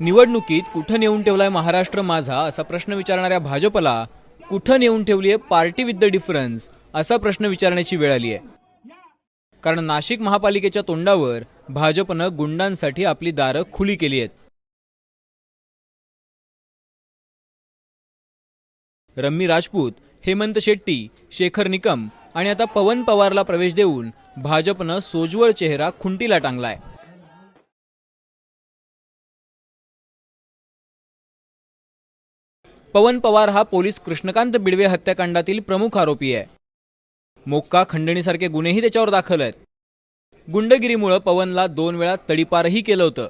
निवडणुकीत कुठं नेऊन ठेवलाय महाराष्ट्र माझा असा प्रश्न विचारणाऱ्या भाजपला कुठं नेऊन ठेवली आहे पार्टी विथ द डिफरन्स असा प्रश्न विचारण्याची वेळ आली आहे। कारण नाशिक महापालिकेच्या तोंडावर भाजपनं गुंडांसाठी आपली दारं खुली केली आहेत। रम्मी राजपूत, हेमंत शेट्टी, शेखर निकम आणि आता पवन पवारला प्रवेश देऊन भाजपनं सोज्वळ चेहरा खुंटीला टांगलाय। पवन पवार हा पोलीस कृष्णकांत बिडवे हत्याकांडातील प्रमुख आरोपी आहे। मोक्का खंडणीसारखे गुन्हेही त्याच्यावर दाखल आहेत। गुंडगिरीमुळे पवनला 2 वेळा तडीपारही केलं होतं।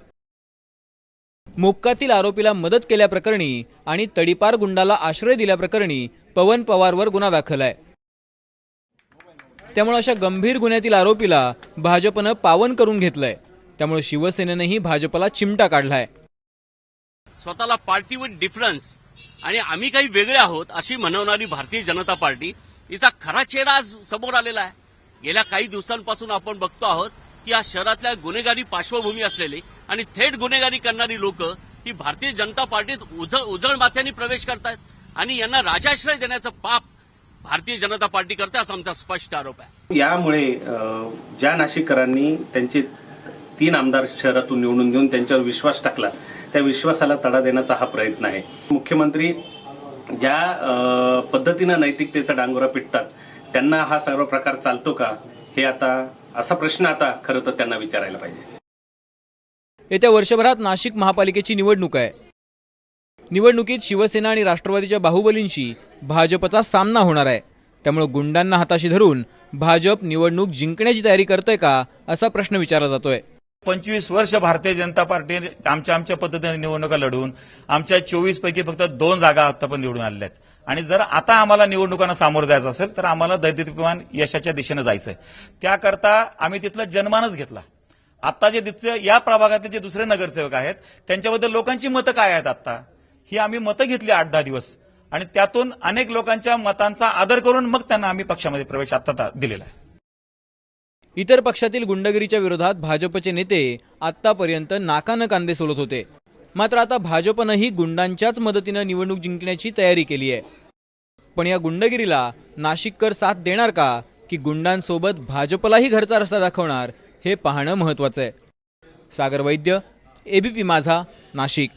मोक्कातील आरोपीला मदत केल्याप्रकरणी आणि तडीपार गुंडाला आश्रय दिल्याप्रकरणी पवन पवारवर गुन्हा दाखल आहे। त्यामुळे अशा गंभीर गुन्ह्यातील आरोपीला भाजपनं पावन करून घेतलंय। त्यामुळे शिवसेनेनेही भाजपला चिमटा काढलाय। स्वतःला पार्टी विथ डिफरन्स आणि आम्ही काही वेगळे आहोत अशी म्हणवणारी भारतीय जनता पार्टी हिचा खरा चेहरा आज समोर आलेला आहे। गेल्या काही दिवसांपासून आपण बघतो आहोत की या शहरातल्या गुन्हेगारी पार्श्वभूमी असलेली आणि थेट गुन्हेगारी करणारी लोक ही भारतीय जनता पार्टीत उजळ माथ्याने प्रवेश करतायत आणि यांना राजाश्रय देण्याचं पाप भारतीय जनता पार्टी करते असा आमचा स्पष्ट आरोप आहे। यामुळे ज्या नाशिककरांनी त्यांचे 3 आमदार शहरातून निवडून देऊन त्यांच्यावर विश्वास टाकला त्या विश्वासाला तडा देण्याचा हा प्रयत्न आहे। मुख्यमंत्री ज्या पद्धतीनं नैतिकतेचा डांगोरा पिटतात त्यांना हा सर्व प्रकार चालतो का हे आता असा प्रश्न आता खरं तर त्यांना विचारायला पाहिजे। येत्या वर्षभरात नाशिक महापालिकेची निवडणूक आहे। निवडणुकीत शिवसेना आणि राष्ट्रवादीच्या बाहुबलींशी भाजपचा सामना होणार आहे। त्यामुळे गुंडांना हाताशी धरून भाजप निवडणूक जिंकण्याची तयारी करतोय का असा प्रश्न विचारला जातोय। 25 वर्ष भारतीय जनता पार्टी आमच्या पद्धतीने निवडणुका लढवून आमच्या 24 पैकी फक्त 2 जागा आतापर्यंत निवडून आलेल्या आहेत आणि जर आता आम्हाला निवडणुकांना सामोरं जायचं असेल तर आम्हाला दैदिप्यमान यशाच्या दिशेने जायचंय। त्याकरता आम्ही तिथलं जनमानस घेतला। आता जे या प्रभागातले जे दुसरे नगरसेवक आहेत त्यांच्याबद्दल लोकांची मतं काय आहेत आता ही आम्ही मतं घेतली 8-10 दिवस आणि त्यातून अनेक लोकांच्या मतांचा आदर करून मग त्यांना आम्ही पक्षामध्ये प्रवेश आता दिलेला आहे। इतर पक्षातील गुंडगिरीच्या विरोधात भाजपचे नेते आतापर्यंत नाकानं कांदे सोलत होते। मात्र आता भाजपनंही गुंडांच्याच मदतीनं निवडणूक जिंकण्याची तयारी केली आहे। पण या गुंडगिरीला नाशिककर साथ देणार का की गुंडांसोबत भाजपलाही घरचा रस्ता दाखवणार हे पाहणं महत्त्वाचं आहे। सागर वैद्य, एबीपी माझा, नाशिक।